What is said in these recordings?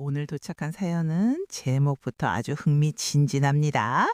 오늘 도착한 사연은 제목부터 아주 흥미진진합니다.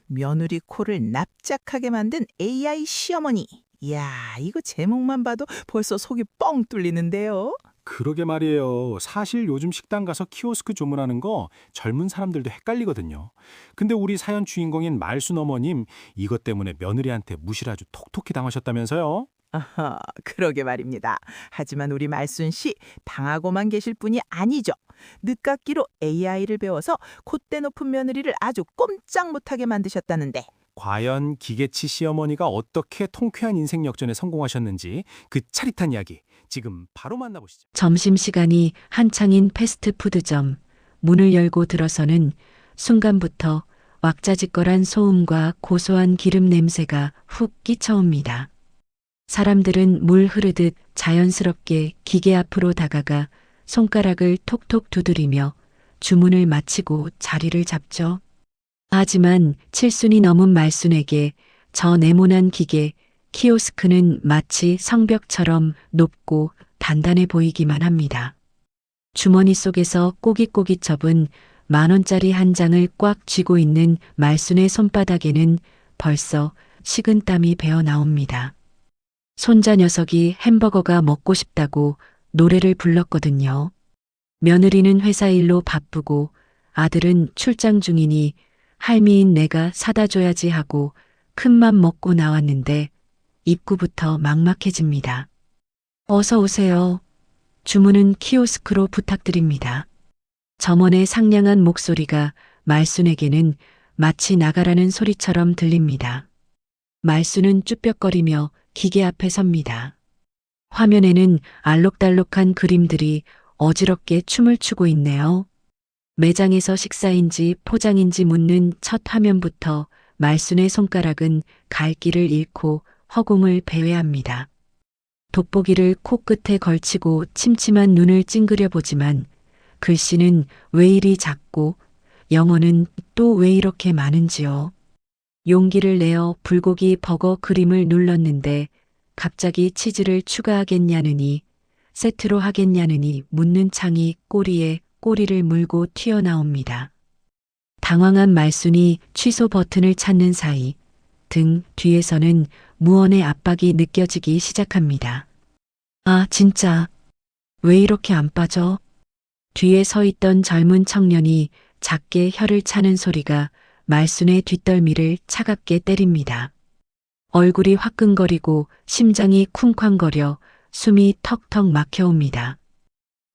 며느리 코를 납작하게 만든 AI 시어머니. 이야, 이거 제목만 봐도 벌써 속이 뻥 뚫리는데요. 그러게 말이에요. 사실 요즘 식당 가서 키오스크 주문하는 거 젊은 사람들도 헷갈리거든요. 근데 우리 사연 주인공인 말순 어머님, 이것 때문에 며느리한테 무시를 아주 톡톡히 당하셨다면서요? 아하, 그러게 말입니다. 하지만 우리 말순 씨 당하고만 계실 분이 아니죠. 늦깎이로 AI를 배워서 콧대 높은 며느리를 아주 꼼짝 못하게 만드셨다는데. 과연 기계치 시어머니가 어떻게 통쾌한 인생 역전에 성공하셨는지 그 차릿한 이야기 지금 바로 만나보시죠. 점심시간이 한창인 패스트푸드점. 문을 열고 들어서는 순간부터 왁자지껄한 소음과 고소한 기름 냄새가 훅 끼쳐옵니다. 사람들은 물 흐르듯 자연스럽게 기계 앞으로 다가가 손가락을 톡톡 두드리며 주문을 마치고 자리를 잡죠. 하지만 칠순이 넘은 말순에게 저 네모난 기계, 키오스크는 마치 성벽처럼 높고 단단해 보이기만 합니다. 주머니 속에서 꼬깃꼬깃 접은 10,000원짜리 한 장을 꽉 쥐고 있는 말순의 손바닥에는 벌써 식은땀이 배어 나옵니다. 손자 녀석이 햄버거가 먹고 싶다고 노래를 불렀거든요. 며느리는 회사 일로 바쁘고 아들은 출장 중이니 할미인 내가 사다 줘야지 하고 큰맘 먹고 나왔는데 입구부터 막막해집니다. 어서 오세요. 주문은 키오스크로 부탁드립니다. 점원의 상냥한 목소리가 말순에게는 마치 나가라는 소리처럼 들립니다. 말순은 쭈뼛거리며 기계 앞에 섭니다. 화면에는 알록달록한 그림들이 어지럽게 춤을 추고 있네요. 매장에서 식사인지 포장인지 묻는 첫 화면부터 말순의 손가락은 갈 길을 잃고 허공을 배회합니다. 돋보기를 코끝에 걸치고 침침한 눈을 찡그려 보지만 글씨는 왜 이리 작고 영어는 또 왜 이렇게 많은지요. 용기를 내어 불고기 버거 그림을 눌렀는데 갑자기 치즈를 추가하겠냐느니 세트로 하겠냐느니 묻는 창이 꼬리에 꼬리를 물고 튀어나옵니다. 당황한 말순이 취소 버튼을 찾는 사이 등 뒤에서는 무언의 압박이 느껴지기 시작합니다. 아, 진짜. 왜 이렇게 안 빠져? 뒤에 서 있던 젊은 청년이 작게 혀를 차는 소리가 말순의 뒷덜미를 차갑게 때립니다. 얼굴이 화끈거리고 심장이 쿵쾅거려 숨이 턱턱 막혀옵니다.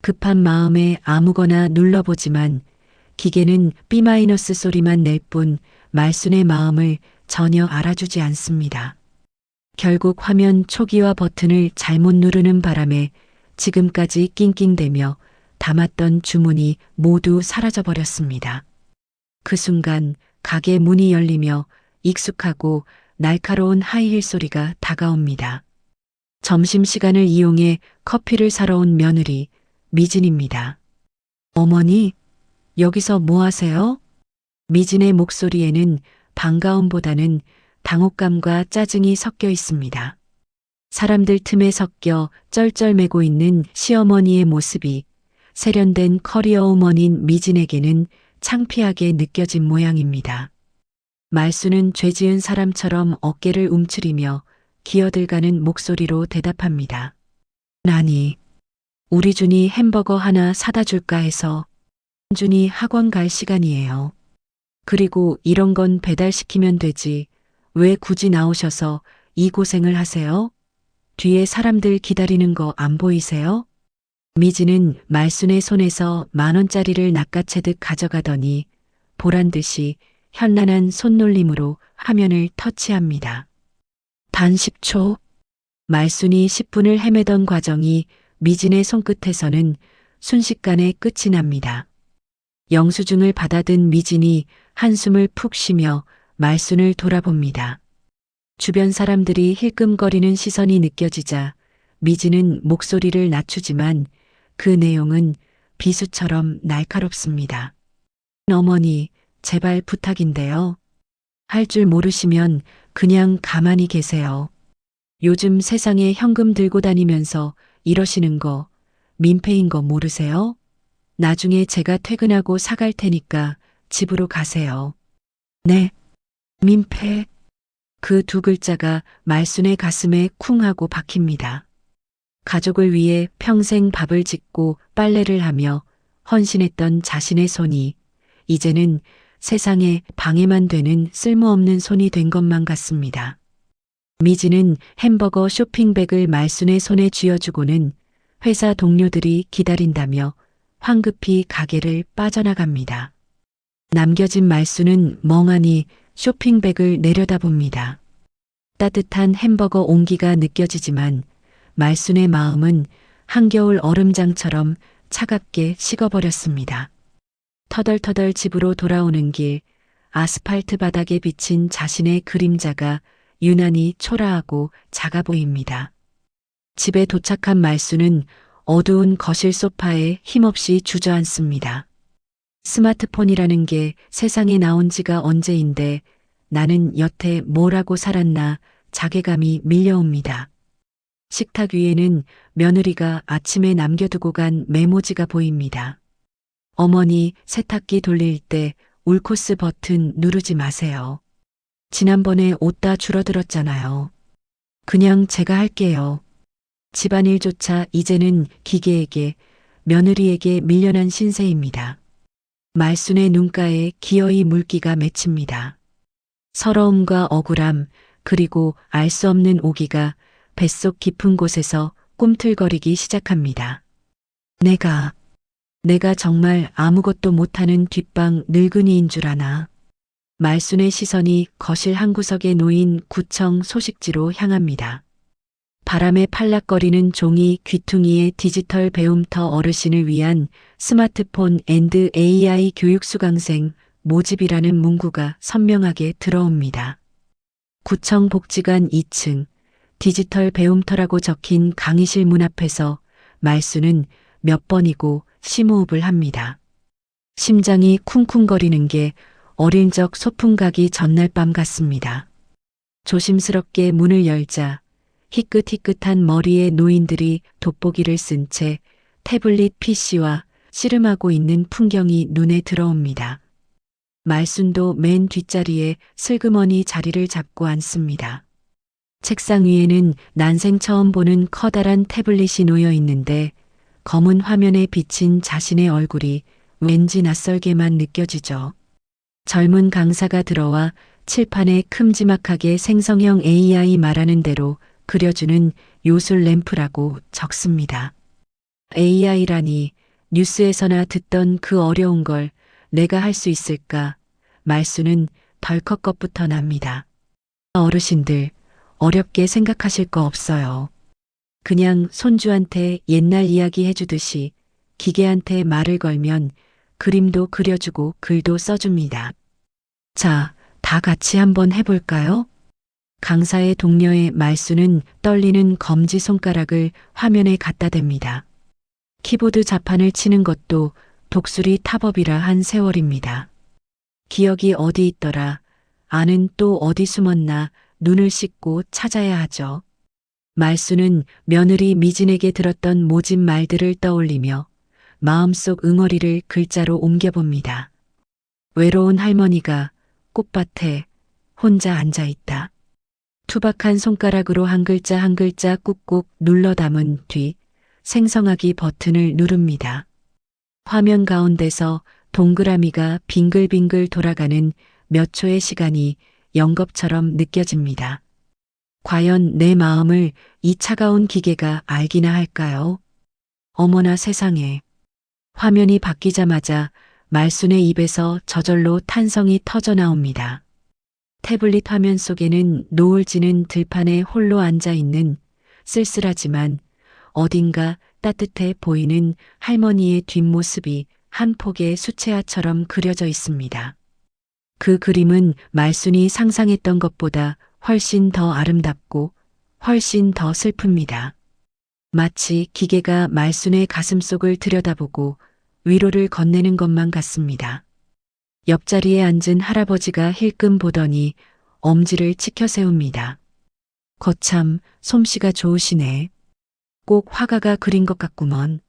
급한 마음에 아무거나 눌러보지만 기계는 B- 소리만 낼 뿐 말순의 마음을 전혀 알아주지 않습니다. 결국 화면 초기화 버튼을 잘못 누르는 바람에 지금까지 낑낑대며 담았던 주문이 모두 사라져버렸습니다. 그 순간 가게 문이 열리며 익숙하고 날카로운 하이힐 소리가 다가옵니다. 점심시간을 이용해 커피를 사러 온 며느리 미진입니다. 어머니, 여기서 뭐 하세요? 미진의 목소리에는 반가움보다는 당혹감과 짜증이 섞여 있습니다. 사람들 틈에 섞여 쩔쩔매고 있는 시어머니의 모습이 세련된 커리어우먼인 미진에게는 창피하게 느껴진 모양입니다. 말순은 죄지은 사람처럼 어깨를 움츠리며 기어들가는 목소리로 대답합니다. 아니, 우리 준이 햄버거 하나 사다 줄까 해서. 준이 학원 갈 시간이에요. 그리고 이런 건 배달시키면 되지. 왜 굳이 나오셔서 이 고생을 하세요? 뒤에 사람들 기다리는 거 안 보이세요? 미진은 말순의 손에서 10,000원짜리를 낚아채듯 가져가더니 보란듯이 현란한 손놀림으로 화면을 터치합니다. 단 10초. 말순이 10분을 헤매던 과정이 미진의 손끝에서는 순식간에 끝이 납니다. 영수증을 받아든 미진이 한숨을 푹 쉬며 말순을 돌아봅니다. 주변 사람들이 힐끔거리는 시선이 느껴지자 미진은 목소리를 낮추지만 그 내용은 비수처럼 날카롭습니다. 어머니, 제발 부탁인데요. 할 줄 모르시면 그냥 가만히 계세요. 요즘 세상에 현금 들고 다니면서 이러시는 거 민폐인 거 모르세요? 나중에 제가 퇴근하고 사갈 테니까 집으로 가세요. 네. 민폐. 그 두 글자가 말순의 가슴에 쿵 하고 박힙니다. 가족을 위해 평생 밥을 짓고 빨래를 하며 헌신했던 자신의 손이 이제는 세상에 방해만 되는 쓸모없는 손이 된 것만 같습니다. 미지는 햄버거 쇼핑백을 말순의 손에 쥐어주고는 회사 동료들이 기다린다며 황급히 가게를 빠져나갑니다. 남겨진 말순은 멍하니 쇼핑백을 내려다봅니다. 따뜻한 햄버거 온기가 느껴지지만 말순의 마음은 한겨울 얼음장처럼 차갑게 식어버렸습니다. 터덜터덜 집으로 돌아오는 길, 아스팔트 바닥에 비친 자신의 그림자가 유난히 초라하고 작아 보입니다. 집에 도착한 말순은 어두운 거실 소파에 힘없이 주저앉습니다. 스마트폰이라는 게 세상에 나온 지가 언제인데 나는 여태 뭘 하고 살았나 자괴감이 밀려옵니다. 식탁 위에는 며느리가 아침에 남겨두고 간 메모지가 보입니다. 어머니 세탁기 돌릴 때 울코스 버튼 누르지 마세요. 지난번에 옷 다 줄어들었잖아요. 그냥 제가 할게요. 집안일조차 이제는 기계에게, 며느리에게 밀려난 신세입니다. 말순의 눈가에 기어이 물기가 맺힙니다. 서러움과 억울함, 그리고 알 수 없는 오기가 뱃속 깊은 곳에서 꿈틀거리기 시작합니다. 내가 정말 아무것도 못하는 뒷방 늙은이인 줄 아나. 말순의 시선이 거실 한 구석에 놓인 구청 소식지로 향합니다. 바람에 팔락거리는 종이 귀퉁이에 디지털 배움터 어르신을 위한 스마트폰 앤드 AI 교육 수강생 모집이라는 문구가 선명하게 들어옵니다. 구청 복지관 2층 디지털 배움터라고 적힌 강의실 문 앞에서 말순은 몇 번이고 심호흡을 합니다. 심장이 쿵쿵거리는 게 어린 적 소풍 가기 전날 밤 같습니다. 조심스럽게 문을 열자 희끗희끗한 머리의 노인들이 돋보기를 쓴 채 태블릿 PC와 씨름하고 있는 풍경이 눈에 들어옵니다. 말순도 맨 뒷자리에 슬그머니 자리를 잡고 앉습니다. 책상 위에는 난생 처음 보는 커다란 태블릿이 놓여 있는데 검은 화면에 비친 자신의 얼굴이 왠지 낯설게만 느껴지죠. 젊은 강사가 들어와 칠판에 큼지막하게 생성형 AI 말하는 대로 그려주는 요술 램프라고 적습니다. AI라니 뉴스에서나 듣던 그 어려운 걸 내가 할 수 있을까? 말순은 덜컥 겁부터 납니다. 어르신들, 어렵게 생각하실 거 없어요. 그냥 손주한테 옛날 이야기 해주듯이 기계한테 말을 걸면 그림도 그려주고 글도 써줍니다. 자, 다 같이 한번 해볼까요? 강사의 동료의 말순은 떨리는 검지손가락을 화면에 갖다 댑니다. 키보드 자판을 치는 것도 독수리 탑업이라 한 세월입니다. 기억이 어디 있더라, 아는 또 어디 숨었나 눈을 씻고 찾아야 하죠. 말순은 며느리 미진에게 들었던 모진 말들을 떠올리며 마음속 응어리를 글자로 옮겨봅니다. 외로운 할머니가 꽃밭에 혼자 앉아 있다. 투박한 손가락으로 한 글자 한 글자 꾹꾹 눌러 담은 뒤 생성하기 버튼을 누릅니다. 화면 가운데서 동그라미가 빙글빙글 돌아가는 몇 초의 시간이 영겁처럼 느껴집니다. 과연 내 마음을 이 차가운 기계가 알기나 할까요? 어머나 세상에. 화면이 바뀌자마자 말순의 입에서 저절로 탄성이 터져 나옵니다. 태블릿 화면 속에는 노을 지는 들판에 홀로 앉아 있는 쓸쓸하지만 어딘가 따뜻해 보이는 할머니의 뒷모습이 한 폭의 수채화처럼 그려져 있습니다. 그 그림은 말순이 상상했던 것보다 훨씬 더 아름답고 훨씬 더 슬픕니다. 마치 기계가 말순의 가슴속을 들여다보고 위로를 건네는 것만 같습니다. 옆자리에 앉은 할아버지가 힐끔 보더니 엄지를 치켜 세웁니다. 거참 솜씨가 좋으시네. 꼭 화가가 그린 것 같구먼.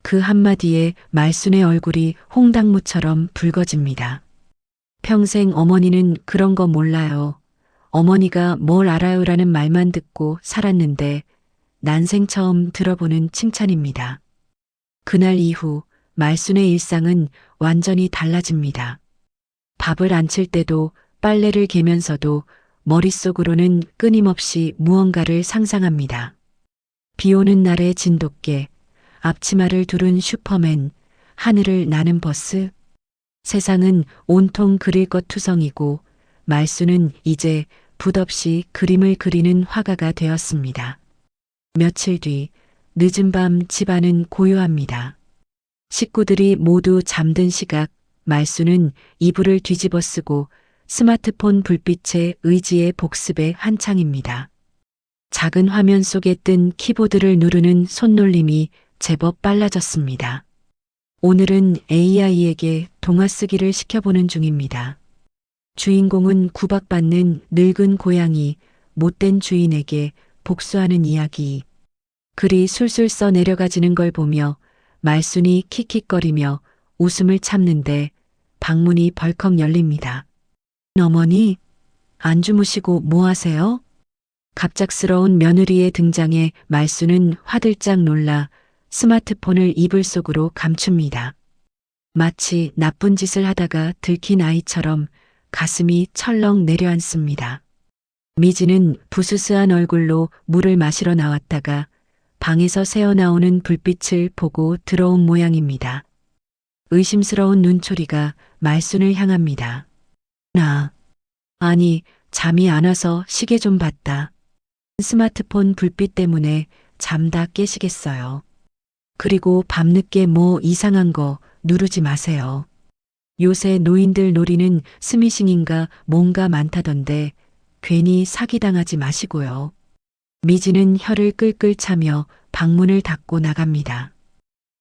그 한마디에 말순의 얼굴이 홍당무처럼 붉어집니다. 평생 어머니는 그런 거 몰라요. 어머니가 뭘 알아요라는 말만 듣고 살았는데 난생 처음 들어보는 칭찬입니다. 그날 이후 말순의 일상은 완전히 달라집니다. 밥을 안 칠 때도 빨래를 개면서도 머릿속으로는 끊임없이 무언가를 상상합니다. 비 오는 날의 진돗개, 앞치마를 두른 슈퍼맨, 하늘을 나는 버스. 세상은 온통 그릴 것 투성이고 말순은 이제 붓없이 그림을 그리는 화가가 되었습니다. 며칠 뒤 늦은 밤 집안은 고요합니다. 식구들이 모두 잠든 시각 말순은 이불을 뒤집어 쓰고 스마트폰 불빛에 의지의 복습에 한창입니다. 작은 화면 속에 뜬 키보드를 누르는 손놀림이 제법 빨라졌습니다. 오늘은 AI에게 동화 쓰기를 시켜보는 중입니다. 주인공은 구박받는 늙은 고양이, 못된 주인에게 복수하는 이야기. 글이 술술 써 내려가지는 걸 보며 말순이 킥킥거리며 웃음을 참는데 방문이 벌컥 열립니다. 어머니, 안 주무시고 뭐 하세요? 갑작스러운 며느리의 등장에 말순은 화들짝 놀라 스마트폰을 이불 속으로 감춥니다. 마치 나쁜 짓을 하다가 들킨 아이처럼 가슴이 철렁 내려앉습니다. 미지는 부스스한 얼굴로 물을 마시러 나왔다가 방에서 새어나오는 불빛을 보고 들어온 모양입니다. 의심스러운 눈초리가 말순을 향합니다. 아니, 잠이 안 와서 시계 좀 봤다. 스마트폰 불빛 때문에 잠 다 깨시겠어요. 그리고 밤늦게 뭐 이상한 거 누르지 마세요. 요새 노인들 노리는 스미싱인가 뭔가 많다던데 괜히 사기당하지 마시고요. 미지는 혀를 끌끌 차며 방문을 닫고 나갑니다.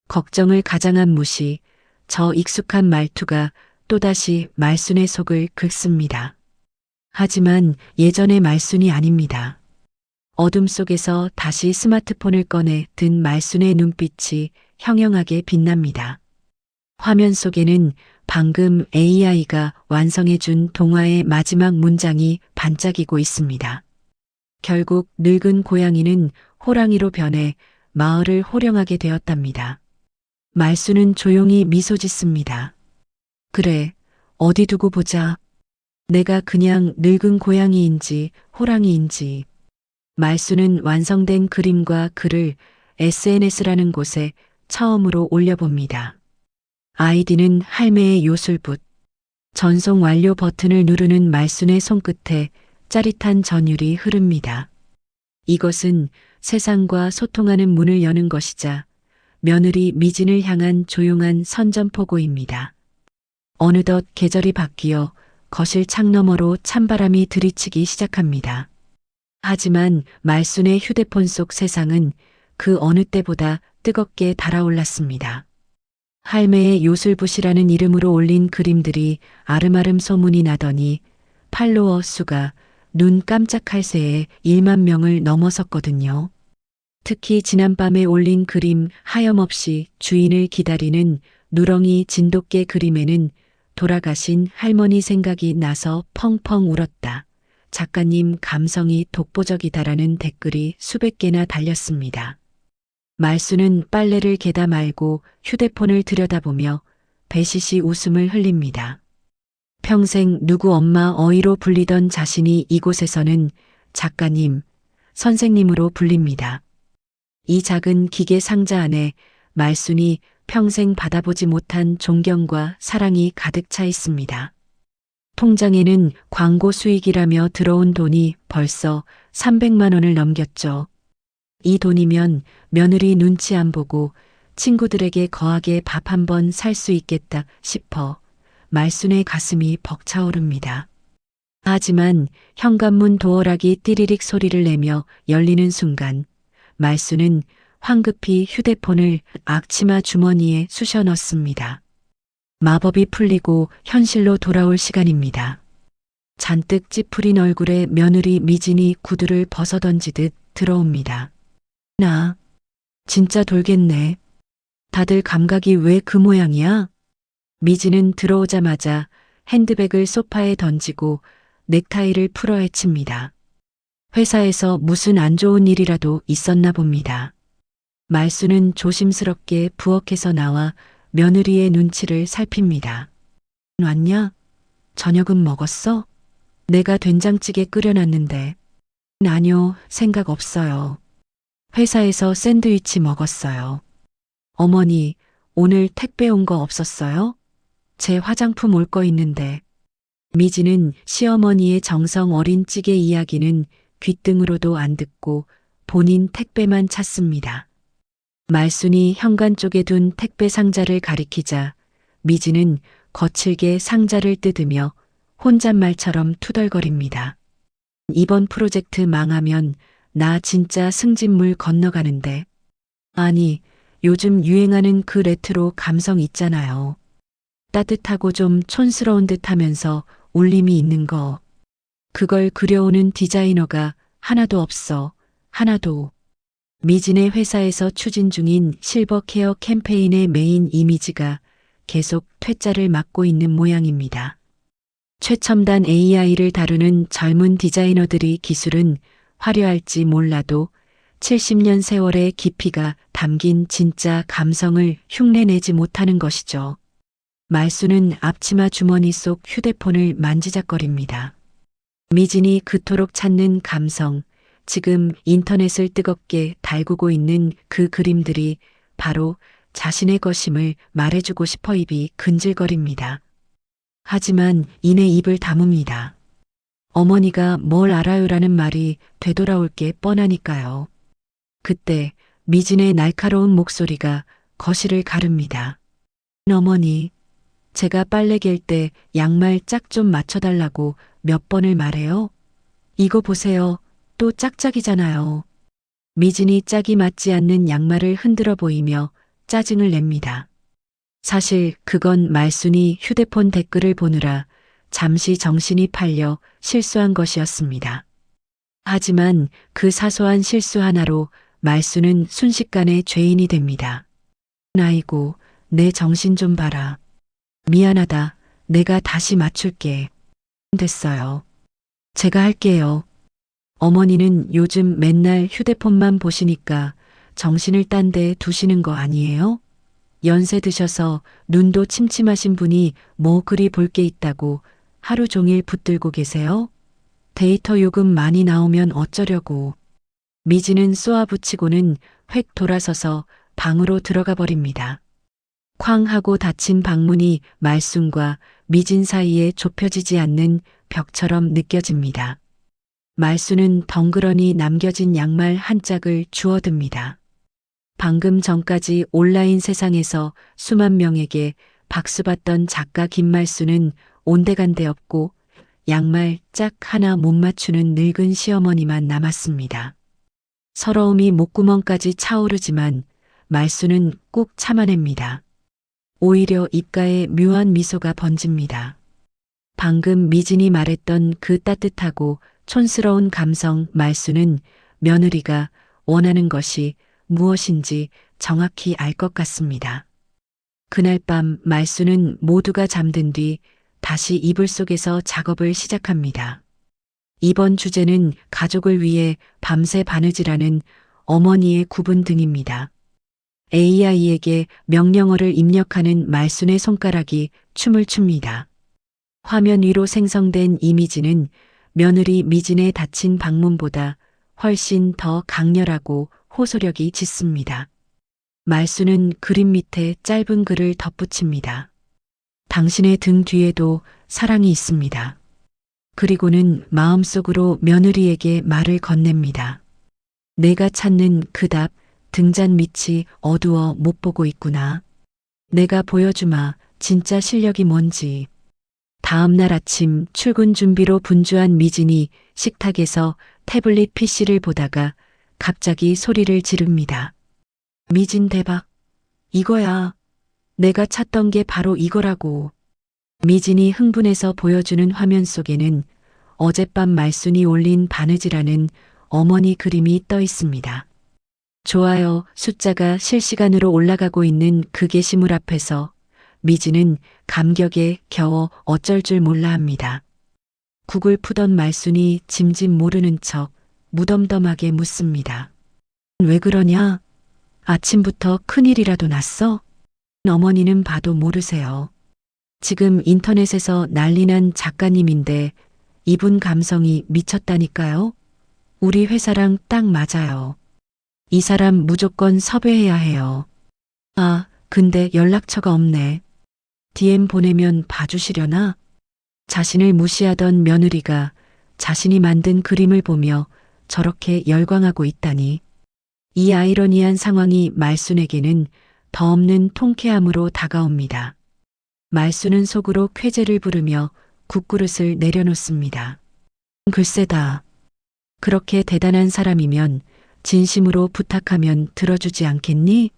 걱정을 가장한 무시, 저 익숙한 말투가 또다시 말순의 속을 긁습니다. 하지만 예전의 말순이 아닙니다. 어둠 속에서 다시 스마트폰을 꺼내 든 말순의 눈빛이 형형하게 빛납니다. 화면 속에는 방금 AI가 완성해준 동화의 마지막 문장이 반짝이고 있습니다. 결국 늙은 고양이는 호랑이로 변해 마을을 호령하게 되었답니다. 말순은 조용히 미소 짓습니다. 그래, 어디 두고 보자. 내가 그냥 늙은 고양이인지 호랑이인지. 말순은 완성된 그림과 글을 SNS라는 곳에 처음으로 올려봅니다. 아이디는 할매의 요술붓. 전송 완료 버튼을 누르는 말순의 손끝에 짜릿한 전율이 흐릅니다. 이것은 세상과 소통하는 문을 여는 것이자 며느리 미진을 향한 조용한 선전포고입니다. 어느덧 계절이 바뀌어 거실 창너머로 찬바람이 들이치기 시작합니다. 하지만 말순의 휴대폰 속 세상은 그 어느 때보다 뜨겁게 달아올랐습니다. 할매의 요술붓이라는 이름으로 올린 그림들이 아름아름 소문이 나더니 팔로워 수가 눈 깜짝할 새에 1만 명을 넘어섰거든요. 특히 지난밤에 올린 그림 하염없이 주인을 기다리는 누렁이 진돗개 그림에는 돌아가신 할머니 생각이 나서 펑펑 울었다. 작가님 감성이 독보적이다라는 댓글이 수백 개나 달렸습니다. 말순은 빨래를 개다 말고 휴대폰을 들여다보며 배시시 웃음을 흘립니다. 평생 누구 엄마 어이로 불리던 자신이 이곳에서는 작가님, 선생님으로 불립니다. 이 작은 기계 상자 안에 말순이 평생 받아보지 못한 존경과 사랑이 가득 차 있습니다. 통장에는 광고 수익이라며 들어온 돈이 벌써 300만 원을 넘겼죠. 이 돈이면 며느리 눈치 안 보고 친구들에게 거하게 밥 한 번 살 수 있겠다 싶어 말순의 가슴이 벅차오릅니다. 하지만 현관문 도어락이 띠리릭 소리를 내며 열리는 순간 말순은 황급히 휴대폰을 앞치마 주머니에 쑤셔 넣습니다. 마법이 풀리고 현실로 돌아올 시간입니다. 잔뜩 찌푸린 얼굴에 며느리 미진이 구두를 벗어던지듯 들어옵니다. 나 진짜 돌겠네. 다들 감각이 왜 그 모양이야? 미진은 들어오자마자 핸드백을 소파에 던지고 넥타이를 풀어 헤칩니다. 회사에서 무슨 안 좋은 일이라도 있었나 봅니다. 말수는 조심스럽게 부엌에서 나와 며느리의 눈치를 살핍니다. 왔냐? 저녁은 먹었어? 내가 된장찌개 끓여놨는데. 아니요, 생각 없어요. 회사에서 샌드위치 먹었어요. 어머니, 오늘 택배 온 거 없었어요? 제 화장품 올 거 있는데. 미지는 시어머니의 정성 어린 찌개 이야기는 귓등으로도 안 듣고 본인 택배만 찾습니다. 말순이 현관 쪽에 둔 택배 상자를 가리키자 미지는 거칠게 상자를 뜯으며 혼잣말처럼 투덜거립니다. 이번 프로젝트 망하면 나 진짜 승진물 건너가는데. 아니, 요즘 유행하는 그 레트로 감성 있잖아요. 따뜻하고 좀 촌스러운 듯 하면서 울림이 있는 거. 그걸 그려오는 디자이너가 하나도 없어. 하나도. 미진의 회사에서 추진 중인 실버 케어 캠페인의 메인 이미지가 계속 퇴짜를 맞고 있는 모양입니다. 최첨단 AI를 다루는 젊은 디자이너들이 기술은 화려할지 몰라도 70년 세월의 깊이가 담긴 진짜 감성을 흉내내지 못하는 것이죠. 말수는 앞치마 주머니 속 휴대폰을 만지작거립니다. 미진이 그토록 찾는 감성, 지금 인터넷을 뜨겁게 달구고 있는 그 그림들이 바로 자신의 것임을 말해주고 싶어 입이 근질거립니다. 하지만 이내 입을 다뭅니다. 어머니가 뭘 알아요라는 말이 되돌아올 게 뻔하니까요. 그때 미진의 날카로운 목소리가 거실을 가릅니다. 어머니, 제가 빨래 갤 때 양말 짝 좀 맞춰달라고 몇 번을 말해요? 이거 보세요. 또 짝짝이잖아요. 미진이 짝이 맞지 않는 양말을 흔들어 보이며 짜증을 냅니다. 사실 그건 말순이 휴대폰 댓글을 보느라 잠시 정신이 팔려 실수한 것이었습니다. 하지만 그 사소한 실수 하나로 말순은 순식간에 죄인이 됩니다. 아이고, 내 정신 좀 봐라. 미안하다. 내가 다시 맞출게. 됐어요. 제가 할게요. 어머니는 요즘 맨날 휴대폰만 보시니까 정신을 딴 데 두시는 거 아니에요? 연세 드셔서 눈도 침침하신 분이 뭐 그리 볼 게 있다고 하루 종일 붙들고 계세요? 데이터 요금 많이 나오면 어쩌려고. 미지는 쏘아붙이고는 획 돌아서서 방으로 들어가 버립니다. 쾅 하고 닫힌 방문이 말순과 미진 사이에 좁혀지지 않는 벽처럼 느껴집니다. 말순은 덩그러니 남겨진 양말 한 짝을 주워듭니다. 방금 전까지 온라인 세상에서 수만 명에게 박수받던 작가 김말순은 온데간데 없고 양말 짝 하나 못 맞추는 늙은 시어머니만 남았습니다. 서러움이 목구멍까지 차오르지만 말순은 꾹 참아냅니다. 오히려 입가에 묘한 미소가 번집니다. 방금 미진이 말했던 그 따뜻하고 촌스러운 감성 말순은 며느리가 원하는 것이 무엇인지 정확히 알 것 같습니다. 그날 밤 말순은 모두가 잠든 뒤 다시 이불 속에서 작업을 시작합니다. 이번 주제는 가족을 위해 밤새 바느질하는 어머니의 구분 등입니다. AI에게 명령어를 입력하는 말순의 손가락이 춤을 춥니다. 화면 위로 생성된 이미지는 며느리 미진의 닫힌 방문보다 훨씬 더 강렬하고 호소력이 짙습니다. 말순은 그림 밑에 짧은 글을 덧붙입니다. 당신의 등 뒤에도 사랑이 있습니다. 그리고는 마음속으로 며느리에게 말을 건넵니다. 내가 찾는 그 답, 등잔 밑이 어두워 못 보고 있구나. 내가 보여주마, 진짜 실력이 뭔지. 다음 날 아침 출근 준비로 분주한 미진이 식탁에서 태블릿 PC를 보다가 갑자기 소리를 지릅니다. 미진 대박. 이거야. 내가 찾던 게 바로 이거라고. 미진이 흥분해서 보여주는 화면 속에는 어젯밤 말순이 올린 바느질하는 어머니 그림이 떠 있습니다. 좋아요 숫자가 실시간으로 올라가고 있는 그 게시물 앞에서 미지는 감격에 겨워 어쩔 줄 몰라 합니다. 국을 푸던 말순이 짐짓 모르는 척 무덤덤하게 묻습니다. 왜 그러냐? 아침부터 큰일이라도 났어? 어머니는 봐도 모르세요. 지금 인터넷에서 난리난 작가님인데 이분 감성이 미쳤다니까요? 우리 회사랑 딱 맞아요. 이 사람 무조건 섭외해야 해요. 아, 근데 연락처가 없네. DM 보내면 봐주시려나? 자신을 무시하던 며느리가 자신이 만든 그림을 보며 저렇게 열광하고 있다니. 이 아이러니한 상황이 말순에게는 더 없는 통쾌함으로 다가옵니다. 말순은 속으로 쾌재를 부르며 국그릇을 내려놓습니다. 글쎄다. 그렇게 대단한 사람이면 진심으로 부탁하면 들어주지 않겠니?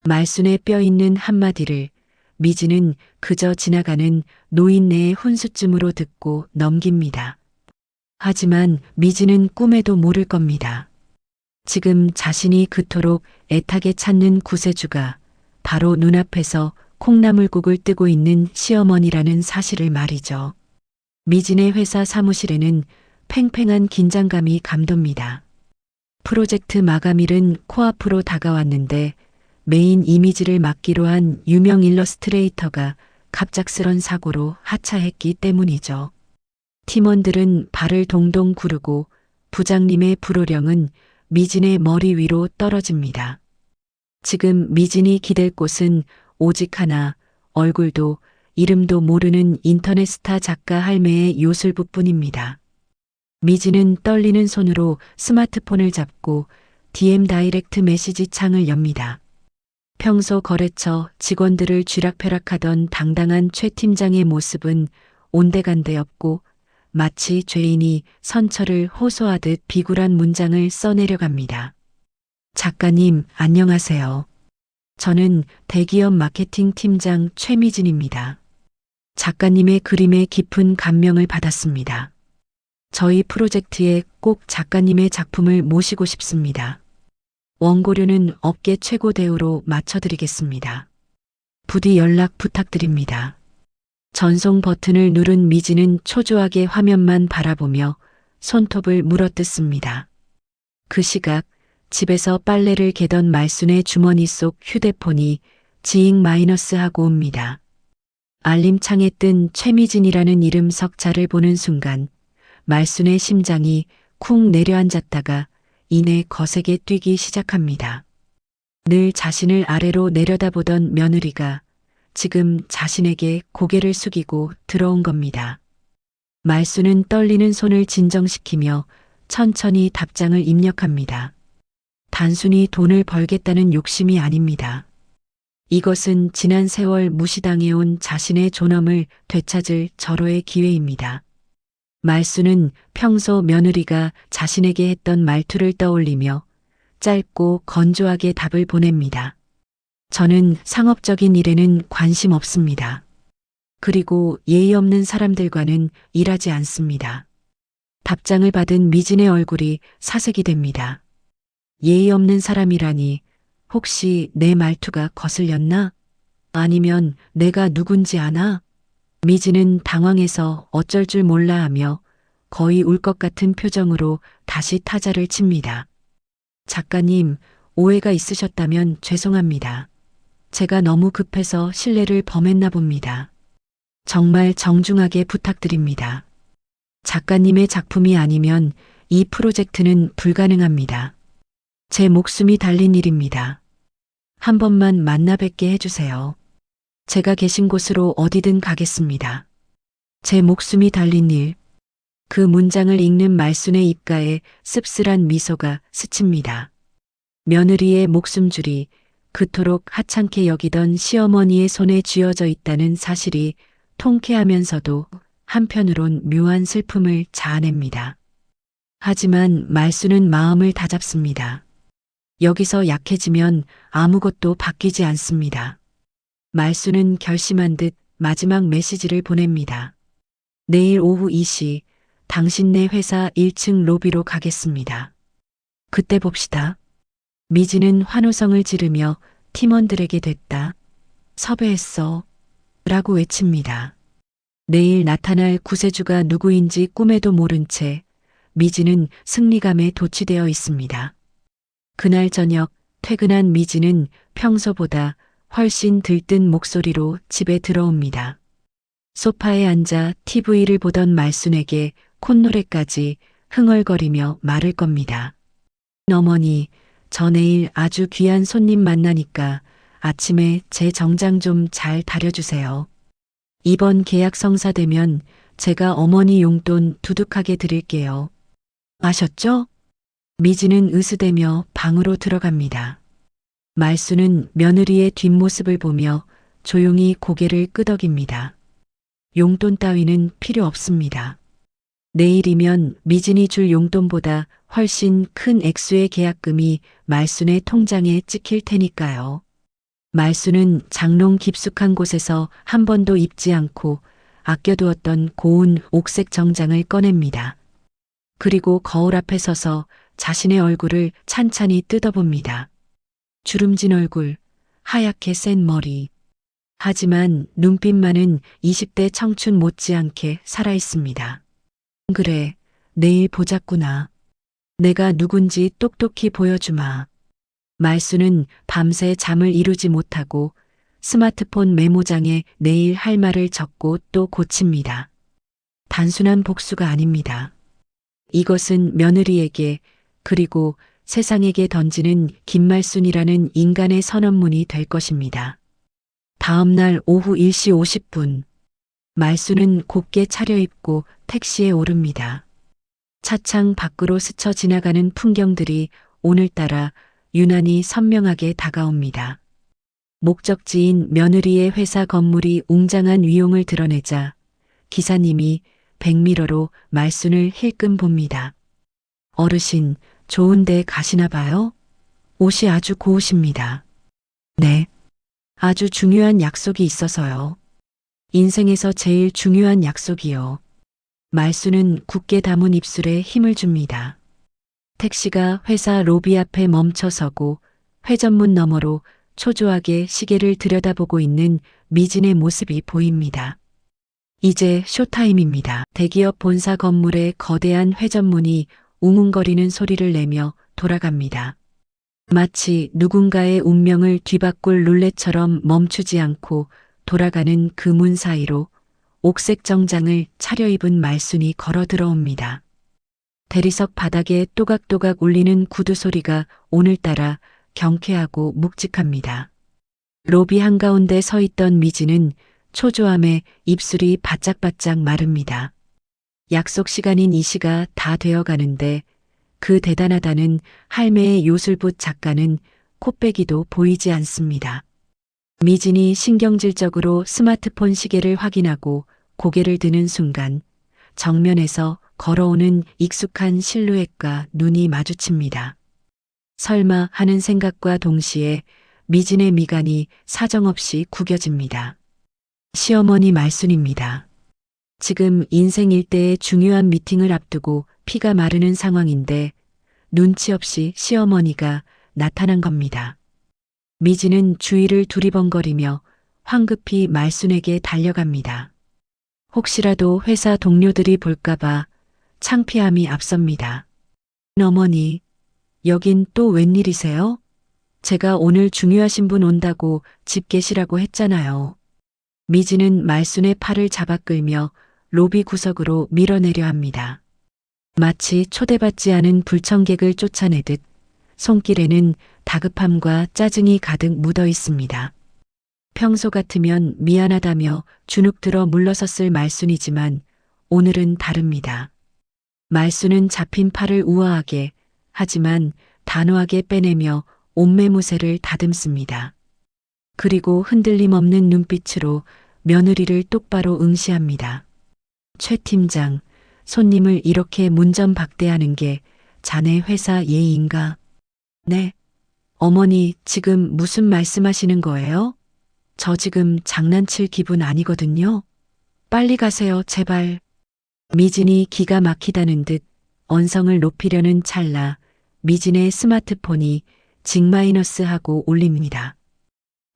말순의 뼈 있는 한마디를 미지는 그저 지나가는 노인네의 훈수쯤으로 듣고 넘깁니다. 하지만 미지는 꿈에도 모를 겁니다. 지금 자신이 그토록 애타게 찾는 구세주가 바로 눈앞에서 콩나물국을 뜨고 있는 시어머니라는 사실을 말이죠. 미진의 회사 사무실에는 팽팽한 긴장감이 감돕니다. 프로젝트 마감일은 코앞으로 다가왔는데 메인 이미지를 맡기로 한 유명 일러스트레이터가 갑작스런 사고로 하차했기 때문이죠. 팀원들은 발을 동동 구르고 부장님의 불호령은 미진의 머리 위로 떨어집니다. 지금 미진이 기댈 곳은 오직 하나, 얼굴도 이름도 모르는 인터넷 스타 작가 할매의 요술부뿐입니다. 미진은 떨리는 손으로 스마트폰을 잡고 DM 다이렉트 메시지 창을 엽니다. 평소 거래처 직원들을 쥐락펴락하던 당당한 최 팀장의 모습은 온데간데 없고 마치 죄인이 선처를 호소하듯 비굴한 문장을 써내려갑니다. 작가님, 안녕하세요. 저는 대기업 마케팅 팀장 최미진입니다. 작가님의 그림에 깊은 감명을 받았습니다. 저희 프로젝트에 꼭 작가님의 작품을 모시고 싶습니다. 원고료는 업계 최고 대우로 맞춰드리겠습니다. 부디 연락 부탁드립니다. 전송 버튼을 누른 미지는 초조하게 화면만 바라보며 손톱을 물어뜯습니다. 그 시각 집에서 빨래를 개던 말순의 주머니 속 휴대폰이 지잉 마이너스 하고 옵니다. 알림창에 뜬 최미진이라는 이름 석자를 보는 순간 말순의 심장이 쿵 내려앉았다가 이내 거세게 뛰기 시작합니다. 늘 자신을 아래로 내려다보던 며느리가 지금 자신에게 고개를 숙이고 들어온 겁니다. 말순은 떨리는 손을 진정시키며 천천히 답장을 입력합니다. 단순히 돈을 벌겠다는 욕심이 아닙니다. 이것은 지난 세월 무시당해온 자신의 존엄을 되찾을 절호의 기회입니다. 말순은 평소 며느리가 자신에게 했던 말투를 떠올리며 짧고 건조하게 답을 보냅니다. 저는 상업적인 일에는 관심 없습니다. 그리고 예의 없는 사람들과는 일하지 않습니다. 답장을 받은 미진의 얼굴이 사색이 됩니다. 예의 없는 사람이라니 혹시 내 말투가 거슬렸나? 아니면 내가 누군지 아나? 미진은 당황해서 어쩔 줄 몰라 하며 거의 울 것 같은 표정으로 다시 타자를 칩니다. 작가님, 오해가 있으셨다면 죄송합니다. 제가 너무 급해서 신뢰를 범했나 봅니다. 정말 정중하게 부탁드립니다. 작가님의 작품이 아니면 이 프로젝트는 불가능합니다. 제 목숨이 달린 일입니다. 한 번만 만나 뵙게 해주세요. 제가 계신 곳으로 어디든 가겠습니다. 제 목숨이 달린 일. 그 문장을 읽는 말순의 입가에 씁쓸한 미소가 스칩니다. 며느리의 목숨줄이 그토록 하찮게 여기던 시어머니의 손에 쥐어져 있다는 사실이 통쾌하면서도 한편으론 묘한 슬픔을 자아냅니다. 하지만 말순은 마음을 다잡습니다. 여기서 약해지면 아무것도 바뀌지 않습니다. 말순은 결심한 듯 마지막 메시지를 보냅니다. 내일 오후 2시 당신네 회사 1층 로비로 가겠습니다. 그때 봅시다. 미진은 환호성을 지르며 팀원들에게 됐다. 섭외했어. 라고 외칩니다. 내일 나타날 구세주가 누구인지 꿈에도 모른 채 미진은 승리감에 도취되어 있습니다. 그날 저녁 퇴근한 미진은 평소보다 훨씬 들뜬 목소리로 집에 들어옵니다. 소파에 앉아 TV를 보던 말순에게 콧노래까지 흥얼거리며 말을 겁니다. 어머니, 저 내일 아주 귀한 손님 만나니까 아침에 제 정장 좀 잘 다려주세요. 이번 계약 성사되면 제가 어머니 용돈 두둑하게 드릴게요. 아셨죠? 미진은 으스대며 방으로 들어갑니다. 말순은 며느리의 뒷모습을 보며 조용히 고개를 끄덕입니다. 용돈 따위는 필요 없습니다. 내일이면 미진이 줄 용돈보다 훨씬 큰 액수의 계약금이 말순의 통장에 찍힐 테니까요. 말순은 장롱 깊숙한 곳에서 한 번도 입지 않고 아껴두었던 고운 옥색 정장을 꺼냅니다. 그리고 거울 앞에 서서 자신의 얼굴을 찬찬히 뜯어봅니다. 주름진 얼굴, 하얗게 센 머리. 하지만 눈빛만은 20대 청춘 못지않게 살아있습니다. 그래, 내일 보자꾸나. 내가 누군지 똑똑히 보여주마. 말순은 밤새 잠을 이루지 못하고 스마트폰 메모장에 내일 할 말을 적고 또 고칩니다. 단순한 복수가 아닙니다. 이것은 며느리에게 그리고 세상에게 던지는 김말순이라는 인간의 선언문이 될 것입니다. 다음 날 오후 1시 50분. 말순은 곱게 차려입고 택시에 오릅니다. 차창 밖으로 스쳐 지나가는 풍경들이 오늘따라 유난히 선명하게 다가옵니다. 목적지인 며느리의 회사 건물이 웅장한 위용을 드러내자 기사님이 백미러로 말순을 힐끔 봅니다. 어르신, 좋은 데 가시나 봐요? 옷이 아주 고우십니다. 네. 아주 중요한 약속이 있어서요. 인생에서 제일 중요한 약속이요. 말순은 굳게 담은 입술에 힘을 줍니다. 택시가 회사 로비 앞에 멈춰서고 회전문 너머로 초조하게 시계를 들여다보고 있는 미진의 모습이 보입니다. 이제 쇼타임입니다. 대기업 본사 건물의 거대한 회전문이 웅웅거리는 소리를 내며 돌아갑니다. 마치 누군가의 운명을 뒤바꿀 룰렛처럼 멈추지 않고 돌아가는 그 문 사이로 옥색 정장을 차려입은 말순이 걸어 들어옵니다. 대리석 바닥에 또각또각 울리는 구두 소리가 오늘따라 경쾌하고 묵직합니다. 로비 한가운데 서 있던 미진은 초조함에 입술이 바짝바짝 마릅니다. 약속 시간인 이 시가 다 되어 가는데 그 대단하다는 할매의 요술붓 작가는 코빼기도 보이지 않습니다. 미진이 신경질적으로 스마트폰 시계를 확인하고 고개를 드는 순간 정면에서 걸어오는 익숙한 실루엣과 눈이 마주칩니다. 설마 하는 생각과 동시에 미진의 미간이 사정없이 구겨집니다. 시어머니 말순입니다. 지금 인생 일대의 중요한 미팅을 앞두고 피가 마르는 상황인데 눈치 없이 시어머니가 나타난 겁니다. 미진은 주위를 두리번거리며 황급히 말순에게 달려갑니다. 혹시라도 회사 동료들이 볼까봐 창피함이 앞섭니다. 어머니, 여긴 또 웬일이세요? 제가 오늘 중요하신 분 온다고 집 계시라고 했잖아요. 미진은 말순의 팔을 잡아 끌며 로비 구석으로 밀어내려 합니다. 마치 초대받지 않은 불청객을 쫓아내듯 손길에는 다급함과 짜증이 가득 묻어 있습니다. 평소 같으면 미안하다며 주눅들어 물러섰을 말순이지만 오늘은 다릅니다. 말순은 잡힌 팔을 우아하게 하지만 단호하게 빼내며 옷매무새를 다듬습니다. 그리고 흔들림 없는 눈빛으로 며느리를 똑바로 응시합니다. 최 팀장, 손님을 이렇게 문전박대하는 게 자네 회사 예의인가? 네. 어머니, 지금 무슨 말씀하시는 거예요? 저 지금 장난칠 기분 아니거든요. 빨리 가세요, 제발. 미진이 기가 막히다는 듯 언성을 높이려는 찰나 미진의 스마트폰이 징마이너스하고 올립니다.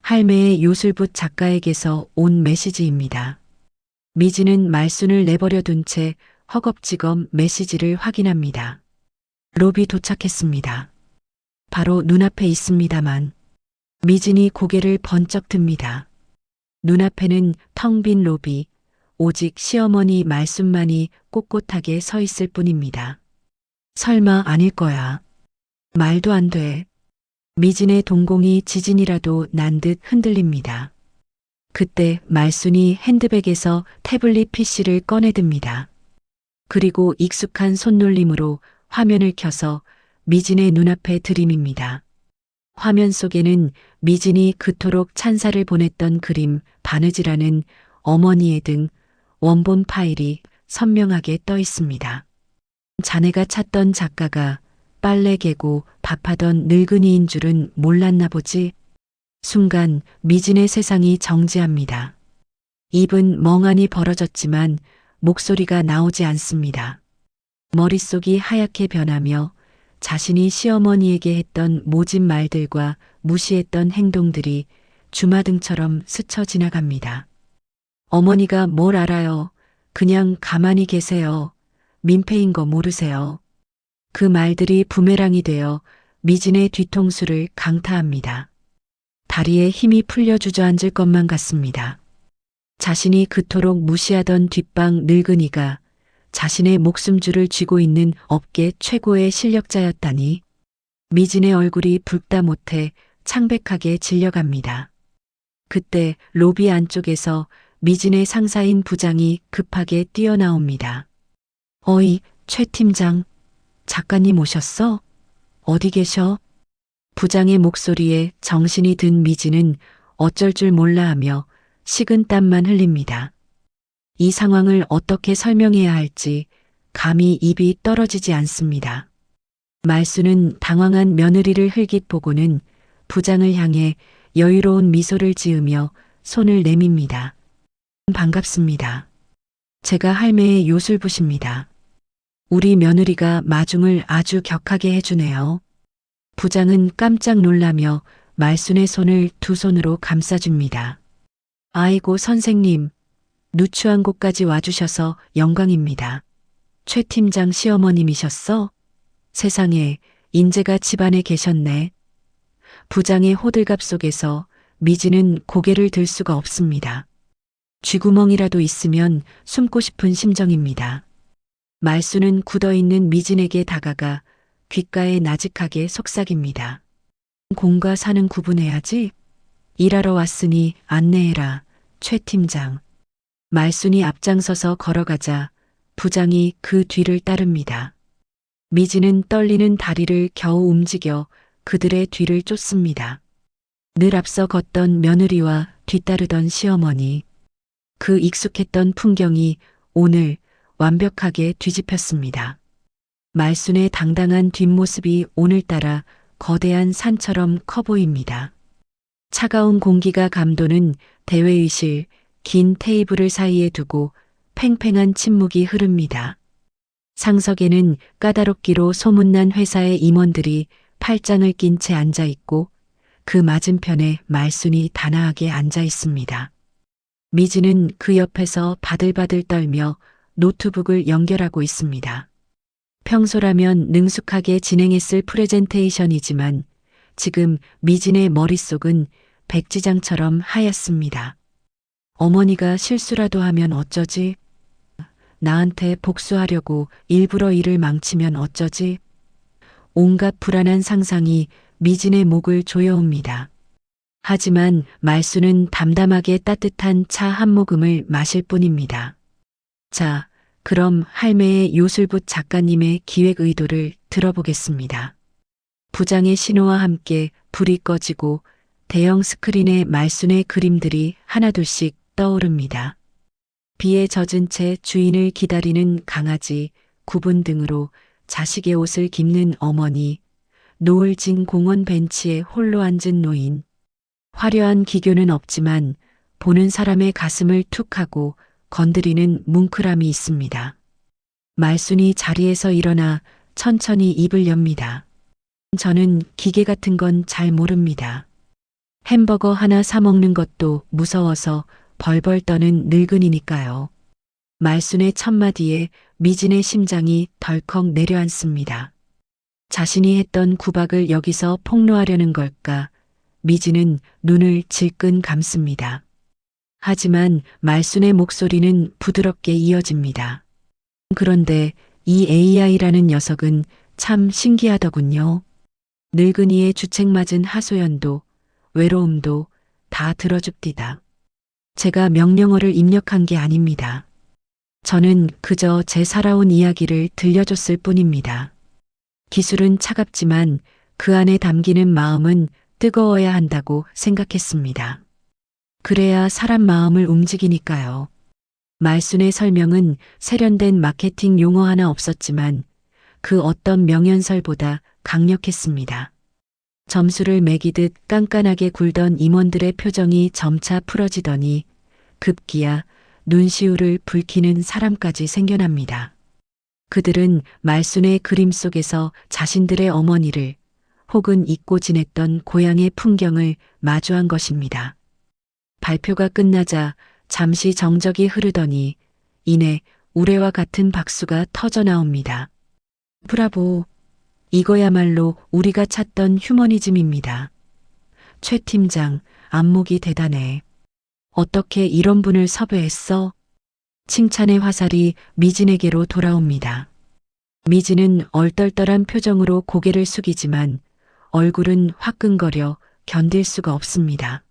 할매의 요술붓 작가에게서 온 메시지입니다. 미지는 말순을 내버려 둔 채 허겁지겁 메시지를 확인합니다. 롭이 도착했습니다. 바로 눈앞에 있습니다만 미진이 고개를 번쩍 듭니다. 눈앞에는 텅 빈 롭이 오직 시어머니 말순만이 꼿꼿하게 서 있을 뿐입니다. 설마 아닐 거야. 말도 안 돼. 미진의 동공이 지진이라도 난 듯 흔들립니다. 그때 말순이 핸드백에서 태블릿 PC를 꺼내듭니다. 그리고 익숙한 손놀림으로 화면을 켜서 미진의 눈앞에 들이밉니다. 화면 속에는 미진이 그토록 찬사를 보냈던 그림 바느질하는 어머니의 등 원본 파일이 선명하게 떠 있습니다. 자네가 찾던 작가가 빨래 개고 밥하던 늙은이인 줄은 몰랐나 보지. 순간 미진의 세상이 정지합니다. 입은 멍하니 벌어졌지만 목소리가 나오지 않습니다. 머릿속이 하얗게 변하며 자신이 시어머니에게 했던 모진 말들과 무시했던 행동들이 주마등처럼 스쳐 지나갑니다. 어머니가 뭘 알아요. 그냥 가만히 계세요. 민폐인 거 모르세요. 그 말들이 부메랑이 되어 미진의 뒤통수를 강타합니다. 다리에 힘이 풀려 주저앉을 것만 같습니다. 자신이 그토록 무시하던 뒷방 늙은이가 자신의 목숨줄을 쥐고 있는 업계 최고의 실력자였다니. 미진의 얼굴이 붉다 못해 창백하게 질려갑니다. 그때 로비 안쪽에서 미진의 상사인 부장이 급하게 뛰어나옵니다. 어이, 최 팀장. 작가님 오셨어? 어디 계셔? 부장의 목소리에 정신이 든 미진은 어쩔 줄 몰라 하며 식은땀만 흘립니다. 이 상황을 어떻게 설명해야 할지 감히 입이 떨어지지 않습니다. 말순은 당황한 며느리를 흘깃 보고는 부장을 향해 여유로운 미소를 지으며 손을 내밉니다. 반갑습니다. 제가 할매의 요술붓입니다. 우리 며느리가 마중을 아주 격하게 해주네요. 부장은 깜짝 놀라며 말순의 손을 두 손으로 감싸줍니다. 아이고 선생님, 누추한 곳까지 와주셔서 영광입니다. 최 팀장 시어머님이셨어? 세상에, 인재가 집안에 계셨네. 부장의 호들갑 속에서 미진은 고개를 들 수가 없습니다. 쥐구멍이라도 있으면 숨고 싶은 심정입니다. 말순은 굳어있는 미진에게 다가가 귓가에 나직하게 속삭입니다. 공과 사는 구분해야지. 일하러 왔으니 안내해라, 최 팀장. 말순이 앞장서서 걸어가자 부장이 그 뒤를 따릅니다. 미진은 떨리는 다리를 겨우 움직여 그들의 뒤를 쫓습니다. 늘 앞서 걷던 며느리와 뒤따르던 시어머니. 그 익숙했던 풍경이 오늘 완벽하게 뒤집혔습니다. 말순의 당당한 뒷모습이 오늘따라 거대한 산처럼 커 보입니다. 차가운 공기가 감도는 대회의실, 긴 테이블을 사이에 두고 팽팽한 침묵이 흐릅니다. 상석에는 까다롭기로 소문난 회사의 임원들이 팔짱을 낀 채 앉아 있고 그 맞은편에 말순이 단아하게 앉아 있습니다. 미진은 그 옆에서 바들바들 떨며 노트북을 연결하고 있습니다. 평소라면 능숙하게 진행했을 프레젠테이션이지만 지금 미진의 머릿속은 백지장처럼 하얗습니다. 어머니가 실수라도 하면 어쩌지? 나한테 복수하려고 일부러 일을 망치면 어쩌지? 온갖 불안한 상상이 미진의 목을 조여옵니다. 하지만 말순은 담담하게 따뜻한 차 한 모금을 마실 뿐입니다. 자, 그럼 할매의 요술붓 작가님의 기획 의도를 들어보겠습니다. 부장의 신호와 함께 불이 꺼지고 대형 스크린에 말순의 그림들이 하나둘씩 떠오릅니다. 비에 젖은 채 주인을 기다리는 강아지, 구분 등으로 자식의 옷을 깁는 어머니, 노을 진 공원 벤치에 홀로 앉은 노인. 화려한 기교는 없지만 보는 사람의 가슴을 툭 하고 건드리는 뭉클함이 있습니다. 말순이 자리에서 일어나 천천히 입을 엽니다. 저는 기계 같은 건 잘 모릅니다. 햄버거 하나 사 먹는 것도 무서워서 벌벌 떠는 늙은이니까요. 말순의 첫마디에 미진의 심장이 덜컥 내려앉습니다. 자신이 했던 구박을 여기서 폭로하려는 걸까? 미진은 눈을 질끈 감습니다. 하지만 말순의 목소리는 부드럽게 이어집니다. 그런데 이 AI라는 녀석은 참 신기하더군요. 늙은이의 주책맞은 하소연도 외로움도 다 들어줍디다. 제가 명령어를 입력한 게 아닙니다. 저는 그저 제 살아온 이야기를 들려줬을 뿐입니다. 기술은 차갑지만 그 안에 담기는 마음은 뜨거워야 한다고 생각했습니다. 그래야 사람 마음을 움직이니까요. 말순의 설명은 세련된 마케팅 용어 하나 없었지만 그 어떤 명연설보다 강력했습니다. 점수를 매기듯 깐깐하게 굴던 임원들의 표정이 점차 풀어지더니 급기야 눈시울을 붉히는 사람까지 생겨납니다. 그들은 말순의 그림 속에서 자신들의 어머니를 혹은 잊고 지냈던 고향의 풍경을 마주한 것입니다. 발표가 끝나자 잠시 정적이 흐르더니 이내 우레와 같은 박수가 터져 나옵니다. 브라보! 이거야말로 우리가 찾던 휴머니즘입니다. 최 팀장, 안목이 대단해. 어떻게 이런 분을 섭외했어? 칭찬의 화살이 미진에게로 돌아옵니다. 미진은 얼떨떨한 표정으로 고개를 숙이지만 얼굴은 화끈거려 견딜 수가 없습니다.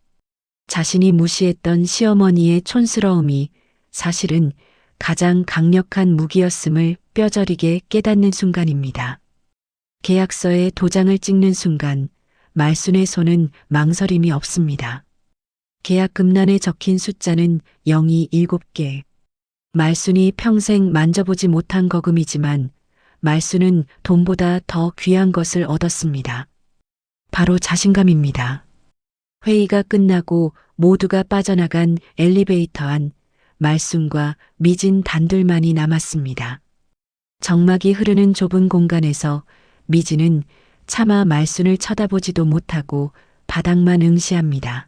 자신이 무시했던 시어머니의 촌스러움이 사실은 가장 강력한 무기였음을 뼈저리게 깨닫는 순간입니다. 계약서에 도장을 찍는 순간 말순의 손은 망설임이 없습니다. 계약금란에 적힌 숫자는 0이 7개. 말순이 평생 만져보지 못한 거금이지만 말순은 돈보다 더 귀한 것을 얻었습니다. 바로 자신감입니다. 회의가 끝나고 모두가 빠져나간 엘리베이터 안 말순과 미진 단둘만이 남았습니다. 정막이 흐르는 좁은 공간에서 미진은 차마 말순을 쳐다보지도 못하고 바닥만 응시합니다.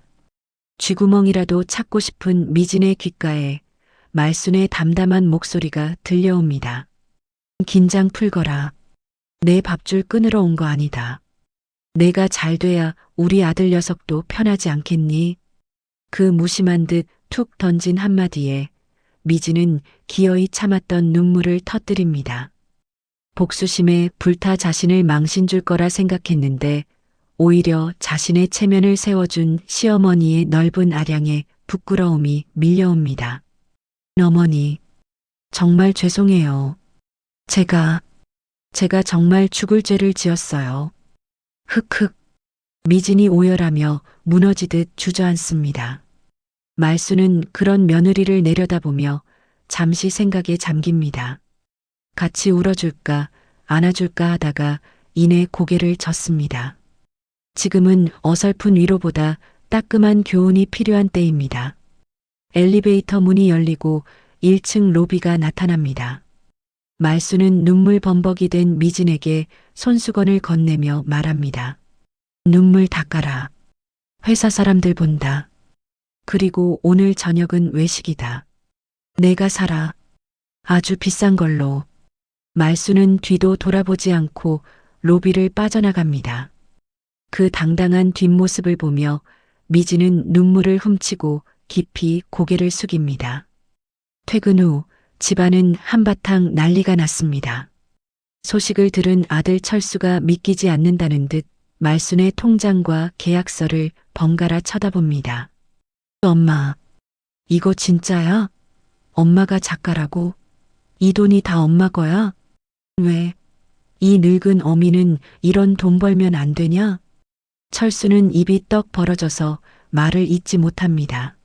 쥐구멍이라도 찾고 싶은 미진의 귓가에 말순의 담담한 목소리가 들려옵니다. 긴장 풀거라. 내 밥줄 끊으러 온 거 아니다. 내가 잘 돼야 우리 아들 녀석도 편하지 않겠니? 그 무심한 듯 툭 던진 한마디에 미진은 기어이 참았던 눈물을 터뜨립니다. 복수심에 불타 자신을 망신 줄 거라 생각했는데 오히려 자신의 체면을 세워준 시어머니의 넓은 아량에 부끄러움이 밀려옵니다. 어머니, 정말 죄송해요. 제가 정말 죽을 죄를 지었어요. 흑흑. 미진이 오열하며 무너지듯 주저앉습니다. 말순은 그런 며느리를 내려다보며 잠시 생각에 잠깁니다. 같이 울어줄까 안아줄까 하다가 이내 고개를 젓습니다. 지금은 어설픈 위로보다 따끔한 교훈이 필요한 때입니다. 엘리베이터 문이 열리고 1층 로비가 나타납니다. 말순은 눈물 범벅이 된 미진에게 손수건을 건네며 말합니다. 눈물 닦아라. 회사 사람들 본다. 그리고 오늘 저녁은 외식이다. 내가 사라. 아주 비싼 걸로. 말순은 뒤도 돌아보지 않고 로비를 빠져나갑니다. 그 당당한 뒷모습을 보며 미진은 눈물을 훔치고 깊이 고개를 숙입니다. 퇴근 후 집안은 한바탕 난리가 났습니다. 소식을 들은 아들 철수가 믿기지 않는다는 듯 말순의 통장과 계약서를 번갈아 쳐다봅니다. 엄마, 이거 진짜야? 엄마가 작가라고? 이 돈이 다 엄마 거야? 왜? 이 늙은 어미는 이런 돈 벌면 안 되냐? 철수는 입이 떡 벌어져서 말을 잇지 못합니다.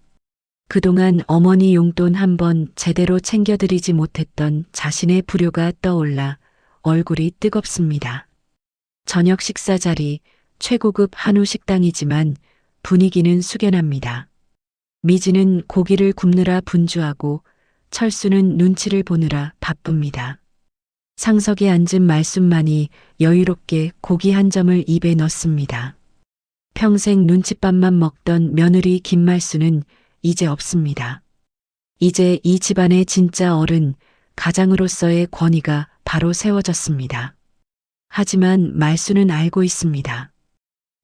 그동안 어머니 용돈 한 번 제대로 챙겨드리지 못했던 자신의 불효가 떠올라 얼굴이 뜨겁습니다. 저녁 식사 자리 최고급 한우 식당이지만 분위기는 숙연합니다. 미진은 고기를 굽느라 분주하고 철수는 눈치를 보느라 바쁩니다. 상석에 앉은 말순만이 여유롭게 고기 한 점을 입에 넣습니다. 평생 눈칫밥만 먹던 며느리 김말순은 이제 없습니다. 이제 이 집안의 진짜 어른, 가장으로서의 권위가 바로 세워졌습니다. 하지만 말순은 알고 있습니다.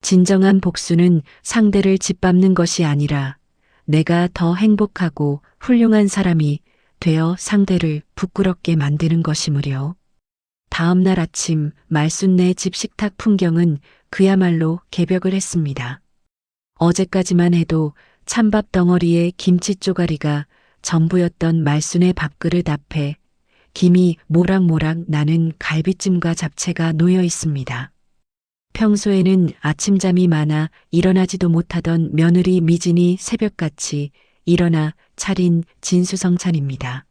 진정한 복수는 상대를 짓밟는 것이 아니라 내가 더 행복하고 훌륭한 사람이 되어 상대를 부끄럽게 만드는 것이므려. 다음 날 아침 말순네 집 식탁 풍경은 그야말로 개벽을 했습니다. 어제까지만 해도 찬밥 덩어리에 김치 쪼가리가 전부였던 말순의 밥그릇 앞에 김이 모락모락 나는 갈비찜과 잡채가 놓여 있습니다. 평소에는 아침잠이 많아 일어나지도 못하던 며느리 미진이 새벽같이 일어나 차린 진수성찬입니다.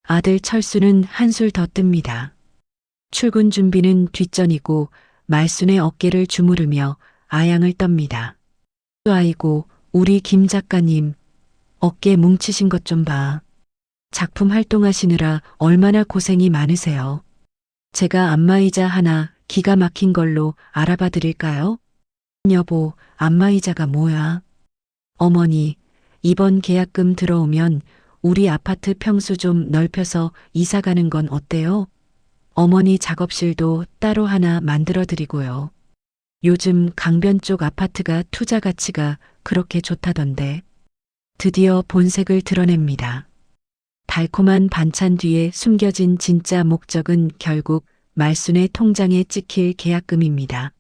아들 철수는 한술 더 뜹니다. 출근 준비는 뒷전이고 말순의 어깨를 주무르며 아양을 떱니다. 아이고, 우리 김 작가님, 어깨 뭉치신 것 좀 봐. 작품 활동하시느라 얼마나 고생이 많으세요. 제가 안마의자 하나 기가 막힌 걸로 알아봐 드릴까요? 여보, 안마의자가 뭐야? 어머니, 이번 계약금 들어오면 우리 아파트 평수 좀 넓혀서 이사 가는 건 어때요? 어머니 작업실도 따로 하나 만들어 드리고요. 요즘 강변 쪽 아파트가 투자 가치가 그렇게 좋다던데. 드디어 본색을 드러냅니다. 달콤한 반찬 뒤에 숨겨진 진짜 목적은 결국 말순의 통장에 찍힐 계약금입니다.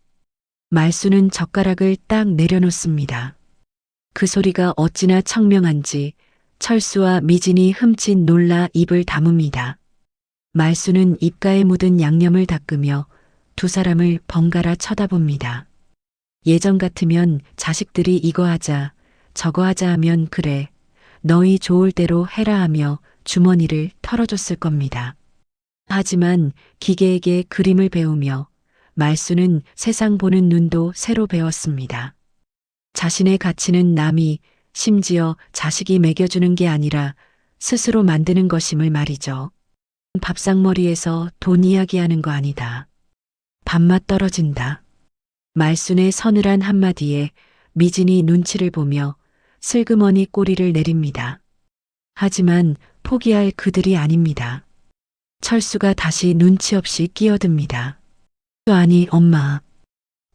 말순은 젓가락을 딱 내려놓습니다. 그 소리가 어찌나 청명한지 철수와 미진이 흠칫 놀라 입을 다뭅니다. 말순은 입가에 묻은 양념을 닦으며 두 사람을 번갈아 쳐다봅니다. 예전 같으면 자식들이 이거 하자, 저거 하자 하면 그래, 너희 좋을 대로 해라 하며 주머니를 털어줬을 겁니다. 하지만 기계에게 그림을 배우며 말순은 세상 보는 눈도 새로 배웠습니다. 자신의 가치는 남이, 심지어 자식이 매겨주는 게 아니라 스스로 만드는 것임을 말이죠. 밥상머리에서 돈 이야기하는 거 아니다. 밥맛 떨어진다. 말순의 서늘한 한마디에 미진이 눈치를 보며 슬그머니 꼬리를 내립니다. 하지만 포기할 그들이 아닙니다. 철수가 다시 눈치 없이 끼어듭니다. 아니, 엄마.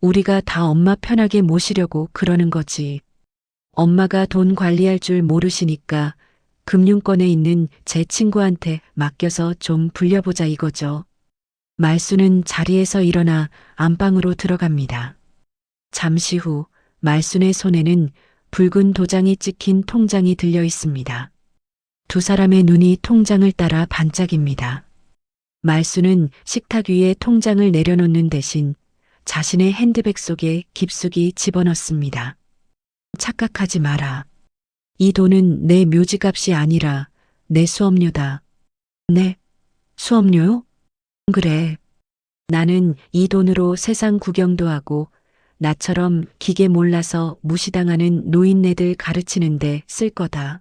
우리가 다 엄마 편하게 모시려고 그러는 거지. 엄마가 돈 관리할 줄 모르시니까 금융권에 있는 제 친구한테 맡겨서 좀 불려보자 이거죠. 말순은 자리에서 일어나 안방으로 들어갑니다. 잠시 후 말순의 손에는 붉은 도장이 찍힌 통장이 들려 있습니다. 두 사람의 눈이 통장을 따라 반짝입니다. 말순은 식탁 위에 통장을 내려놓는 대신 자신의 핸드백 속에 깊숙이 집어넣습니다. 착각하지 마라. 이 돈은 내 묘지값이 아니라 내 수업료다. 네? 수업료요? 그래. 나는 이 돈으로 세상 구경도 하고 나처럼 기계 몰라서 무시당하는 노인네들 가르치는데 쓸 거다.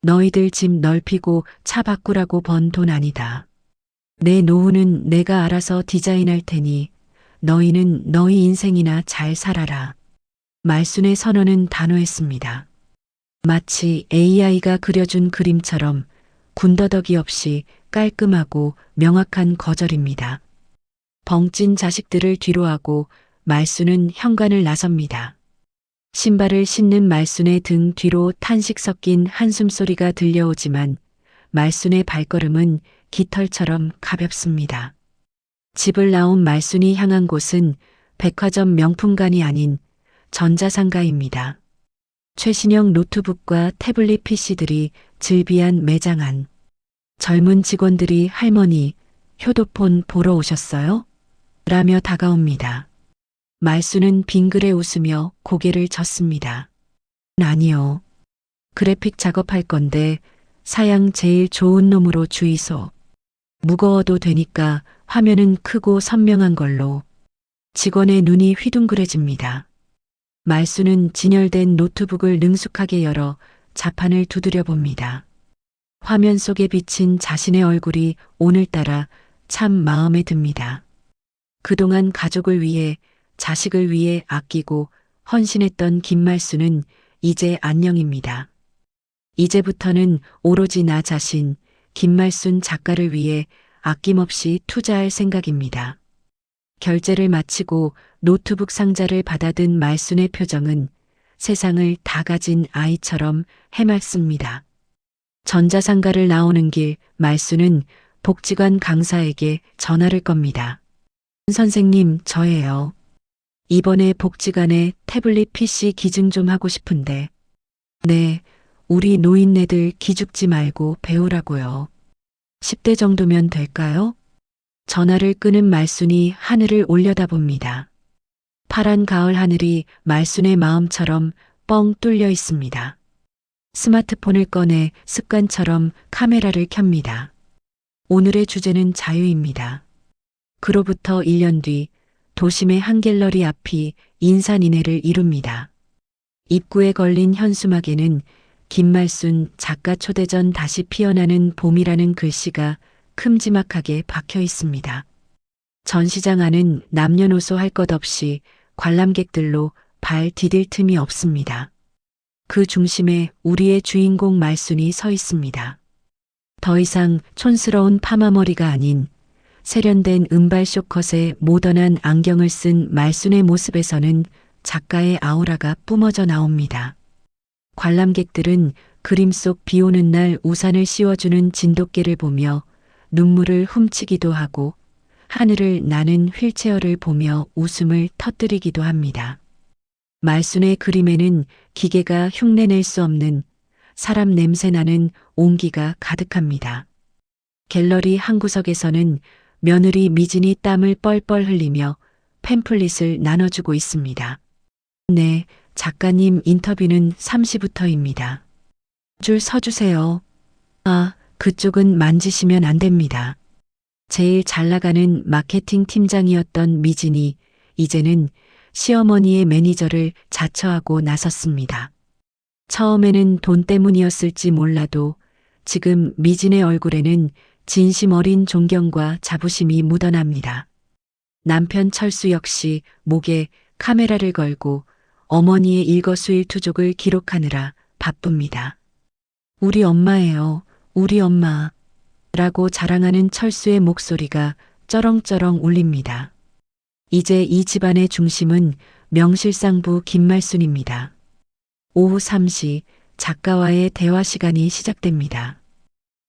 너희들 집 넓히고 차 바꾸라고 번 돈 아니다. 내 노후는 내가 알아서 디자인할 테니 너희는 너희 인생이나 잘 살아라. 말순의 선언은 단호했습니다. 마치 AI가 그려준 그림처럼 군더더기 없이 깔끔하고 명확한 거절입니다. 벙찐 자식들을 뒤로하고 말순은 현관을 나섭니다. 신발을 신는 말순의 등 뒤로 탄식 섞인 한숨 소리가 들려오지만 말순의 발걸음은 깃털처럼 가볍습니다. 집을 나온 말순이 향한 곳은 백화점 명품관이 아닌 전자상가입니다. 최신형 노트북과 태블릿 PC들이 즐비한 매장 안. 젊은 직원들이 할머니, 효도폰 보러 오셨어요? 라며 다가옵니다. 말순은 빙그레 웃으며 고개를 젓습니다. 아니요. 그래픽 작업할 건데 사양 제일 좋은 놈으로 주이소. 무거워도 되니까 화면은 크고 선명한 걸로. 직원의 눈이 휘둥그레집니다. 말순은 진열된 노트북을 능숙하게 열어 자판을 두드려 봅니다. 화면 속에 비친 자신의 얼굴이 오늘따라 참 마음에 듭니다. 그동안 가족을 위해, 자식을 위해 아끼고 헌신했던 김말수는 이제 안녕입니다. 이제부터는 오로지 나 자신, 김말순 작가를 위해 아낌없이 투자할 생각입니다. 결제를 마치고 노트북 상자를 받아든 말순의 표정은 세상을 다 가진 아이처럼 해맑습니다. 전자상가를 나오는 길 말순은 복지관 강사에게 전화를 겁니다. 선생님, 저예요. 이번에 복지관에 태블릿 PC 기증 좀 하고 싶은데. 네, 우리 노인네들 기죽지 말고 배우라고요. 10대 정도면 될까요? 전화를 끊은 말순이 하늘을 올려다봅니다. 파란 가을 하늘이 말순의 마음처럼 뻥 뚫려 있습니다. 스마트폰을 꺼내 습관처럼 카메라를 켭니다. 오늘의 주제는 자유입니다. 그로부터 1년 뒤 도심의 한 갤러리 앞이 인산인해를 이룹니다. 입구에 걸린 현수막에는 김말순 작가 초대전 다시 피어나는 봄이라는 글씨가 큼지막하게 박혀 있습니다. 전시장 안은 남녀노소 할 것 없이 관람객들로 발 디딜 틈이 없습니다. 그 중심에 우리의 주인공 말순이 서 있습니다. 더 이상 촌스러운 파마머리가 아닌 세련된 은발 쇼컷에 모던한 안경을 쓴 말순의 모습에서는 작가의 아우라가 뿜어져 나옵니다. 관람객들은 그림 속 비 오는 날 우산을 씌워주는 진돗개를 보며 눈물을 훔치기도 하고 하늘을 나는 휠체어를 보며 웃음을 터뜨리기도 합니다. 말순의 그림에는 기계가 흉내낼 수 없는 사람 냄새 나는 온기가 가득합니다. 갤러리 한 구석에서는 며느리 미진이 땀을 뻘뻘 흘리며 팸플릿을 나눠주고 있습니다. 네, 작가님 인터뷰는 3시부터입니다. 줄 서주세요. 아, 그쪽은 만지시면 안 됩니다. 제일 잘 나가는 마케팅 팀장이었던 미진이 이제는 시어머니의 매니저를 자처하고 나섰습니다. 처음에는 돈 때문이었을지 몰라도 지금 미진의 얼굴에는 진심 어린 존경과 자부심이 묻어납니다. 남편 철수 역시 목에 카메라를 걸고 어머니의 일거수일투족을 기록하느라 바쁩니다. 우리 엄마예요. 우리 엄마. 라고 자랑하는 철수의 목소리가 쩌렁쩌렁 울립니다. 이제 이 집안의 중심은 명실상부 김말순입니다. 오후 3시 작가와의 대화 시간이 시작됩니다.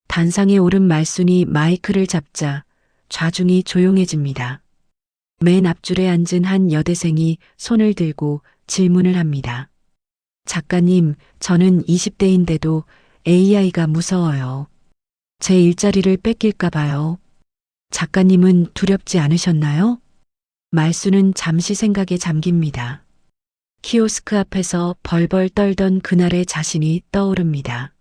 단상에 오른 말순이 마이크를 잡자 좌중이 조용해집니다. 맨 앞줄에 앉은 한 여대생이 손을 들고 질문을 합니다. 작가님, 저는 20대인데도 AI가 무서워요. 제 일자리를 뺏길까 봐요. 작가님은 두렵지 않으셨나요? 말순은 잠시 생각에 잠깁니다. 키오스크 앞에서 벌벌 떨던 그날의 자신이 떠오릅니다.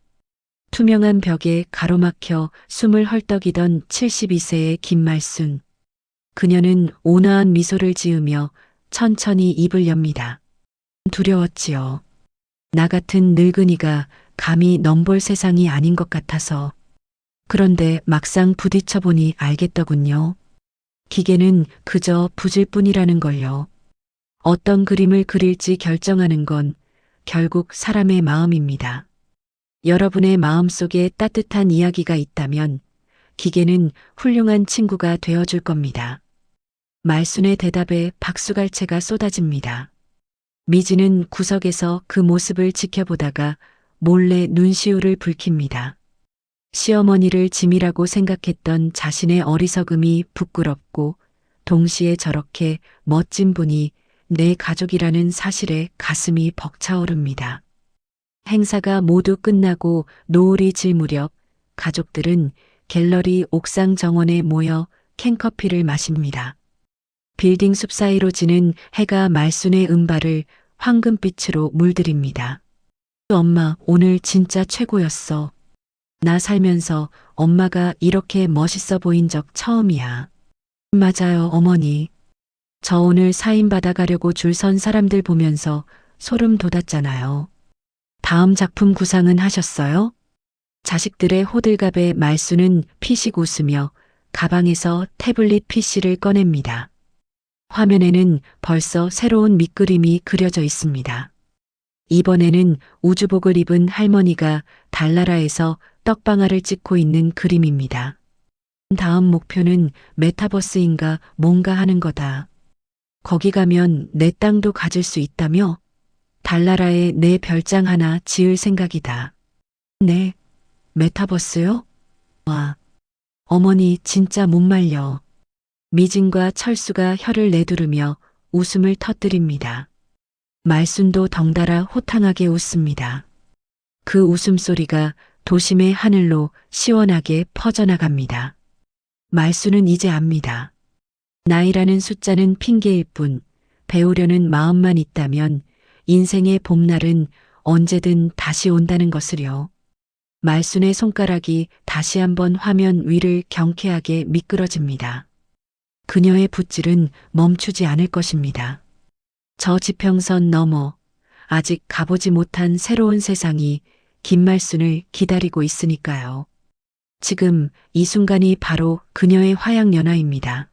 투명한 벽에 가로막혀 숨을 헐떡이던 72세의 김말순. 그녀는 온화한 미소를 지으며 천천히 입을 엽니다. 두려웠지요. 나 같은 늙은이가 감히 넘볼 세상이 아닌 것 같아서. 그런데 막상 부딪혀보니 알겠더군요. 기계는 그저 붓일 뿐이라는 걸요. 어떤 그림을 그릴지 결정하는 건 결국 사람의 마음입니다. 여러분의 마음속에 따뜻한 이야기가 있다면 기계는 훌륭한 친구가 되어줄 겁니다. 말순의 대답에 박수갈채가 쏟아집니다. 미지는 구석에서 그 모습을 지켜보다가 몰래 눈시울을 붉힙니다. 시어머니를 짐이라고 생각했던 자신의 어리석음이 부끄럽고 동시에 저렇게 멋진 분이 내 가족이라는 사실에 가슴이 벅차오릅니다. 행사가 모두 끝나고 노을이 질 무렵 가족들은 갤러리 옥상 정원에 모여 캔커피를 마십니다. 빌딩 숲 사이로 지는 해가 말순의 은발을 황금빛으로 물들입니다. 엄마, 오늘 진짜 최고였어. 나 살면서 엄마가 이렇게 멋있어 보인 적 처음이야. 맞아요, 어머니. 저 오늘 사인 받아가려고 줄 선 사람들 보면서 소름 돋았잖아요. 다음 작품 구상은 하셨어요? 자식들의 호들갑에 말순은 피식 웃으며 가방에서 태블릿 PC를 꺼냅니다. 화면에는 벌써 새로운 밑그림이 그려져 있습니다. 이번에는 우주복을 입은 할머니가 달나라에서 떡방아를 찍고 있는 그림입니다. 다음 목표는 메타버스인가 뭔가 하는 거다. 거기 가면 내 땅도 가질 수 있다며? 달나라에 내 별장 하나 지을 생각이다. 네, 메타버스요? 와, 어머니 진짜 못 말려. 미진과 철수가 혀를 내두르며 웃음을 터뜨립니다. 말순도 덩달아 호탕하게 웃습니다. 그 웃음소리가 도심의 하늘로 시원하게 퍼져나갑니다. 말순은 이제 압니다. 나이라는 숫자는 핑계일 뿐 배우려는 마음만 있다면 인생의 봄날은 언제든 다시 온다는 것을요. 말순의 손가락이 다시 한번 화면 위를 경쾌하게 미끄러집니다. 그녀의 붓질은 멈추지 않을 것입니다. 저 지평선 너머 아직 가보지 못한 새로운 세상이 김말순을 기다리고 있으니까요. 지금 이 순간이 바로 그녀의 화양연화입니다.